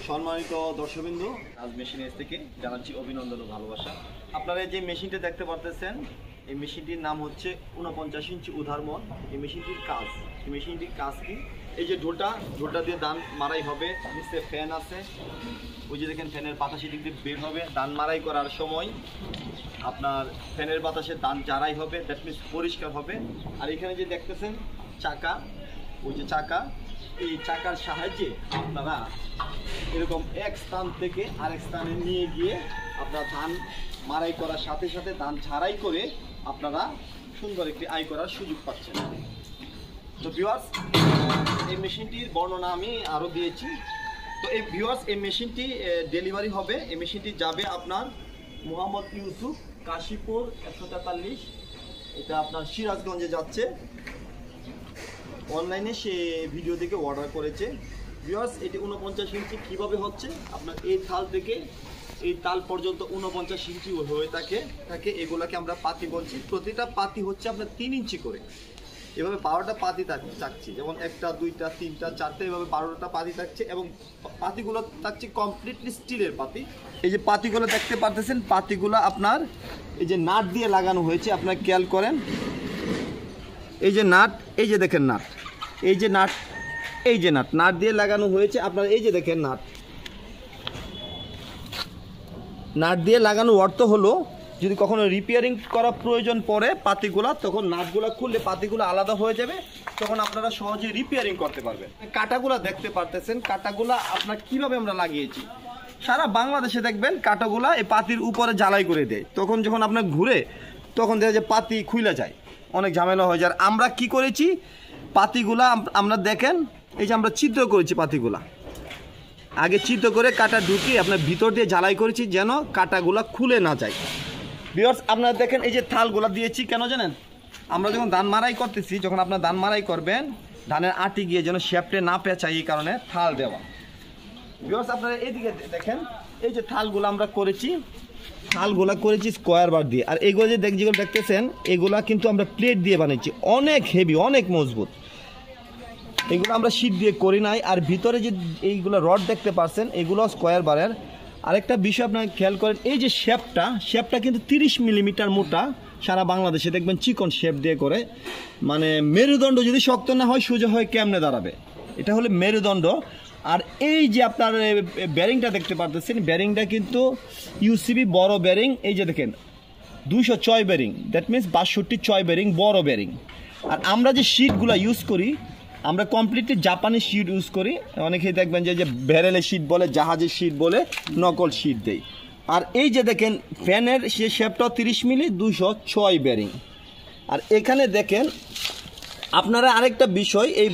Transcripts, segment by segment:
সম্মানিত দর্শকবৃন্দু, আজ মেশিনের থেকে জানাচ্ছি অভিনন্দন ও ভালোবাসা। আপনারা যে মেশিনটা দেখতে পারতেছেন, এই মেশিনটির নাম হচ্ছে 49 ইঞ্চি উদারমন। এই মেশিনটির কাজ কি? এই যে ঢোলটা দিয়ে ধান মারাই হবে, নিচে ফ্যান আছে, ওই যে দেখেন ফ্যানের বাতাসে দিক দিয়ে বের হবে। ধান মারাই করার সময় আপনার ফ্যানের বাতাসে ধান জারাই হবে, দ্যাট মিনস পরিষ্কার হবে। আর এখানে যে দেখতেছেন চাকা, ওই যে চাকা, এই চাকার সাহায্যে আপনারা এরকম এক স্থান থেকে আরেক স্থানে নিয়ে গিয়ে আপনারা ধান মারাই করার সাথে সাথে ধান ঝাড়াই করে আপনারা সুন্দর একটি আয় করার সুযোগ পাচ্ছেন। তো ভিউয়ার্স, এই মেশিনটির বর্ণনা আমি আরও দিয়েছি। তো এই ভিউয়ার্স, এই মেশিনটি ডেলিভারি হবে, এই মেশিনটি যাবে আপনার মোহাম্মদ ইউসুফ, কাশীপুর 143, এটা আপনার সিরাজগঞ্জে যাচ্ছে। অনলাইনে সে ভিডিও থেকে অর্ডার করেছে। ভিউয়ার্স, এটি 49 ইঞ্চি কীভাবে হচ্ছে, আপনার এই থাল থেকে এই তাল পর্যন্ত 49 ইঞ্চি হয়ে থাকে। এগুলাকে আমরা পাতি বলছি। প্রতিটা পাতি হচ্ছে আপনার 3 ইঞ্চি করে। এভাবে 12টা পাতি থাকছে, যেমন 1টা 2টা 3টা 4টা, এভাবে 12টা পাতি থাকছে এবং পাতিগুলো থাকছে কমপ্লিটলি স্টিলের পাতি। এই যে পাতিগুলো দেখতে পারতেছেন, পাতিগুলো আপনার এই যে নাট দিয়ে লাগানো হয়েছে। আপনারা খেয়াল করেন, এই যে নাট, এই যে দেখেন নাট, এই যে নাট, এই যে নাট দিয়ে লাগানো হয়েছে। আপনার এই যে দেখেন নাট দিয়ে লাগানোর অর্থ হলো যদি কখনো রিপেয়ারিং করা প্রয়োজন পড়ে পাতিগুলা, তখন নাটগুলা খুললে পাতিগুলো আলাদা হয়ে যাবে, তখন আপনারা সহজে রিপেয়ারিং করতে পারবেন। কাঁটাগুলা দেখতে পারতেছেন, কাঁটাগুলা আপনার কিভাবে আমরা লাগিয়েছি। সারা বাংলাদেশে দেখবেন কাঁটাগুলা এই পাতির উপরে জ্বালাই করে দেয়, তখন যখন আপনার ঘুরে তখন দেখা যায় পাতি খুলে যায়, অনেক ঝামেলা হয়ে যায়। আমরা কি করেছি, পাতিগুলা আমরা দেখেন, এই যে আমরা ছিদ্র করেছি, পাতিগুলা আগে ছিদ্র করে কাঁটা ঢুকিয়ে আপনার ভিতর দিয়ে জ্বালাই করেছি যেন কাঁটাগুলা খুলে না যায়। ভিউয়ার্স, আপনারা দেখেন এই যে থালগুলা দিয়েছি কেন জানেন? আমরা যখন ধান মারাই করতেছি, যখন আপনার ধান মারাই করবেন, ধানের আটি গিয়ে যেন শেপটে না পেঁচায়, এই কারণে থাল দেওয়া। ভিউয়ার্স, আপনারা এইদিকে দেখেন, এই যে থালগুলো আমরা করেছি, স্কোয়ার বার দিয়ে। আর এগুলো যেগুলো দেখতেছেন, এগুলা কিন্তু আমরা প্লেট দিয়ে বানিয়েছি, অনেক হেভি, অনেক মজবুত। এগুলো আমরা শীট দিয়ে করি নাই। আর ভিতরে যে এইগুলো রড দেখতে পাচ্ছেন, এগুলো স্কোয়ার বারের। আরেকটা বিষয় আপনারা খেয়াল করেন, এই যে শেপটা কিন্তু 30 মিলিমিটার মোটা। সারা বাংলাদেশে দেখবেন চিকন শেপ দিয়ে করে, মানে মেরুদণ্ড যদি শক্ত না হয় সোজা হয়ে কেমনে দাঁড়াবে, এটা হলো মেরুদণ্ড। আর এই যে আপনার ব্যারিংটা দেখতে পাচ্ছেন, ব্যারিংটা কিন্তু ইউসিবি বড় ব্যারিং। এই যে দেখেন 206 ব্যারিং, দ্যাট মিনস 62 ব্যারিং, বড় ব্যারিং। আর আমরা যে শিটগুলো ইউজ করি, আমরা কমপ্লিটলি জাপানি শিট ইউজ করি। অনেকেই দেখবেন যে ভ্যারেলের শিট বলে, জাহাজের শিট বলে, নকল শিট দেই। আর এই যে দেখেন ফ্যানের সে শেপটাও 30 মিলি, 206 ব্যারিং। আর এখানে দেখেন আপনারা আরেকটা বিষয়, এই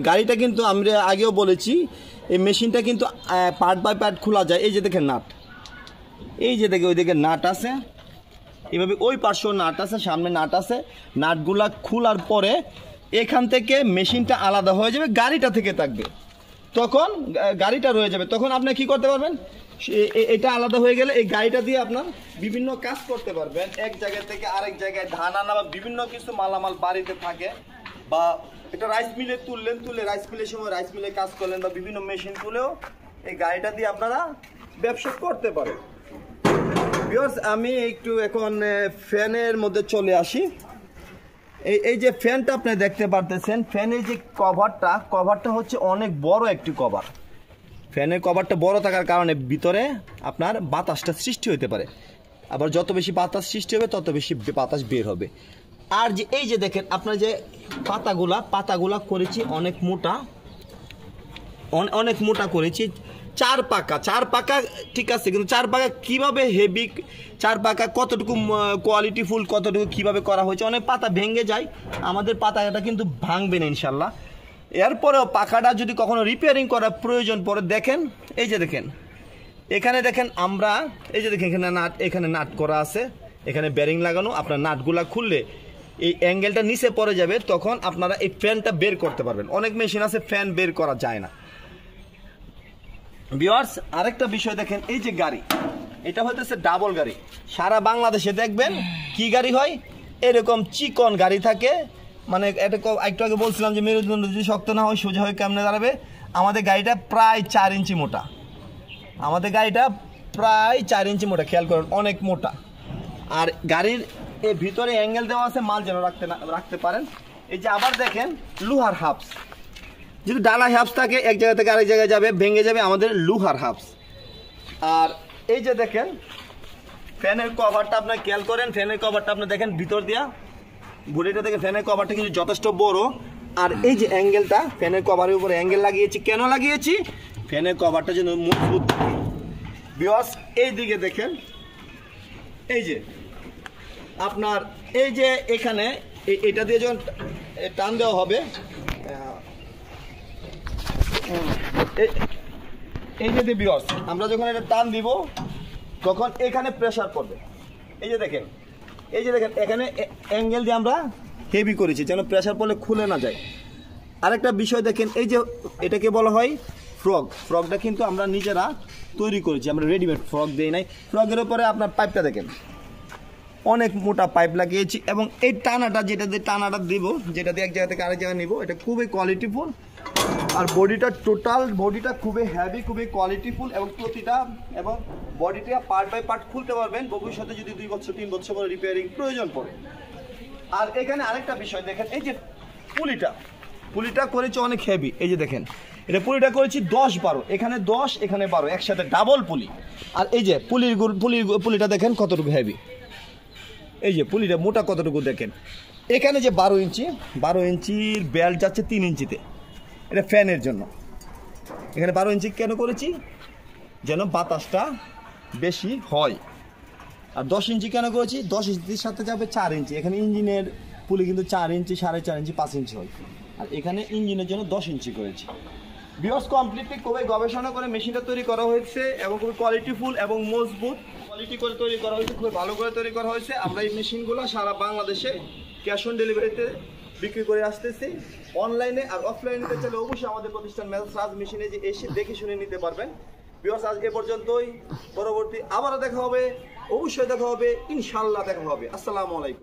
গাড়িটা কিন্তু আমরা আগেও বলেছি, এই মেশিনটা কিন্তু পার্ট বাই পার্ট খোলা যায়। এই যে দেখেন নাট, এই যে দেখে ওই দিকে নাট আছে, এভাবে ওই পার্শ্ব নাট আছে, সামনে নাট আছে। নাটগুলা খোলার পরে এখান থেকে মেশিনটা আলাদা হয়ে যাবে, গাড়িটা থেকে থাকবে, তখন গাড়িটা রয়ে যাবে। তখন আপনি কি করতে পারবেন, এটা আলাদা হয়ে গেলে এই গাড়িটা দিয়ে আপনার বিভিন্ন কাজ করতে পারবেন। এক জায়গা থেকে আরেক জায়গায় ধান আনা বা বিভিন্ন কিছু মালামাল বাড়িতে থাকে, বা এটা রাইস মিলে তুলে রাইস মিলের সময় রাইস মিলে কাজ করলেন, বা বিভিন্ন মেশিন তুলেও এই গাড়িটা দিয়ে আপনারা ব্যবসা করতে পারেন। ভিউয়ার্স, আমি একটু এখন ফ্যানের মধ্যে চলে আসি। এই যে ফ্যানটা আপনি দেখতে পারতেছেন, ফ্যানের যে কভারটা হচ্ছে অনেক বড় একটি কভার। ফ্যানের কভারটা বড় থাকার কারণে ভিতরে আপনার বাতাসটা সৃষ্টি হতে পারে, আবার যত বেশি বাতাস সৃষ্টি হবে তত বেশি বাতাস বের হবে। আর যে এই যে দেখেন আপনার যে পাতাগুলা করেছি অনেক মোটা করেছি। চার পাকা ঠিক আছে, কিন্তু 4 পাকা কিভাবে হেভি, 4 পাকা কতটুকু কোয়ালিটিফুল, কতটুকু কিভাবে করা হয়েছে। অনেক পাতা ভেঙে যায়, আমাদের পাতাটা কিন্তু ভাঙবে না ইনশাল্লাহ। এরপরেও পাখাটা যদি কখনো রিপেয়ারিং করার প্রয়োজন পড়ে, দেখেন এই যে দেখেন এখানে দেখেন আমরা এই যে দেখেন এখানে নাট করা আছে, এখানে ব্যারিং লাগানো। আপনার নাটগুলা খুললে এই অ্যাঙ্গেলটা নিচে পড়ে যাবে, তখন আপনারা এই ফ্যানটা বের করতে পারবেন। অনেক মেশিন আছে ফ্যান বের করা যায় না। ভিউয়ার্স, আরেকটা বিষয় দেখেন, এই যে গাড়ি, এটা হইতেছে ডাবল গাড়ি। সারা বাংলাদেশে দেখবেন কি গাড়ি হয়, এরকম চিকন গাড়ি থাকে। মানে এটা একটু আগে বলছিলাম যে মেরুদণ্ড যদি শক্ত না হয় সোজা হয়ে কেমনে দাঁড়াবে। আমাদের গাড়িটা প্রায় 4 ইঞ্চি মোটা, আমাদের গাড়িটা প্রায় 4 ইঞ্চি মোটা, খেয়াল করুন অনেক মোটা। আর গাড়ির এই ভিতরে অ্যাঙ্গেল দেওয়া আছে, মাল যেন রাখতে পারেন। এই যে আবার দেখেন লোহার হাবস, যদি ডালা হাবস থাকে এক জায়গা থেকে আরেক জায়গায় যাবে, ভেঙে যাবে, আমাদের লোহার হাবস। আর এই যে দেখেন ফ্যানের কভারটা আপনার খেয়াল করেন, ফ্যানের কভারটা আপনি দেখেন ভিতর দিয়া বডিটা থেকে ফ্যানের কভারটা কিন্তু যথেষ্ট বড়। আর এই যে অ্যাঙ্গেলটা ফ্যানের কভারের উপরে অ্যাঙ্গেল লাগিয়েছি, কেন লাগিয়েছি? ফ্যানের কভারটা যেন মজবুত থাকে। বিকজ এই দিকে দেখেন, এই যে আপনার এই যে এখানে এটা দিয়ে যখন টান দেওয়া হবে, এই যে বিকজ আমরা যখন এটা টান দিব তখন এখানে প্রেসার পড়বে। এই যে দেখেন এখানে অ্যাঙ্গেল দিয়ে আমরা হেভি করেছি যেন প্রেসার পড়লে খুলে না যায়। আরেকটা বিষয় দেখেন, এই যে এটাকে বলা হয় ফ্রগটা কিন্তু আমরা নিজেরা তৈরি করেছি, আমরা রেডিমেড ফ্রগ দিই নাই। ফ্রগের উপরে আপনার পাইপটা দেখেন অনেক মোটা পাইপ লাগিয়েছি, এবং এই টানাটা যেটা দিয়ে টানাটা দিব, যেটা দিয়ে এক জায়গা থেকে আরেক জায়গায় নিব, এটা খুবই কোয়ালিটিফুল। আর বডিটা খুবই হেভি, খুবই কোয়ালিটিফুল, এবং প্রতিটা এবং বডিটা পার্ট বাই পার্ট খুলতে পারবেন ভবিষ্যতে যদি 2 বছর 3 বছর পরে রিপেয়ারিং প্রয়োজন পড়ে। আর এখানে আরেকটা বিষয় দেখেন, এই যে পুলিটা করেছি অনেক হেভি। এই যে দেখেন এটা পুলিটা করেছি 10-12, এখানে 10 এখানে 12 একসাথে ডাবল পুলি। আর এই যে পুলিটা দেখেন কতটুকু হেভি, এই যে পুলিটা মোটা কতটুকু দেখেন। এখানে যে 12 ইঞ্চির বেল্ট যাচ্ছে 3 ইঞ্চিতে, এটা ফ্যানের জন্য। এখানে 12 ইঞ্চি কেন করেছি? যেন বাতাসটা বেশি হয়। আর 10 ইঞ্চি কেন করেছি? 10 ইঞ্চির সাথে যাবে 4 ইঞ্চি। এখানে ইঞ্জিনের পুলি কিন্তু 4 ইঞ্চি, 4.5 ইঞ্চি, 5 ইঞ্চি হয়। আর এখানে ইঞ্জিনের জন্য 10 ইঞ্চি করেছি। বিকজ কমপ্লিটলি খুবই গবেষণা করে মেশিনটা তৈরি করা হয়েছে, এবং খুবই কোয়ালিটিফুল এবং মজবুত কোয়ালিটি করে তৈরি করা হয়েছে, খুবই ভালো করে তৈরি করা হয়েছে। আমরা এই মেশিনগুলো সারা বাংলাদেশে ক্যাশ অন ডেলিভারিতে বিক্রি করে আসতেছি, অনলাইনে আর অফলাইনে চাইলে অবশ্যই আমাদের প্রতিষ্ঠান মেসার্স রাজ মেশিনে যে এসে দেখে শুনে নিতে পারবেন। বিকজ আজ এ পর্যন্তই, পরবর্তী আবারও দেখা হবে, অবশ্যই দেখা হবে, ইনশাল্লাহ দেখা হবে। আসসালামু আলাইকুম।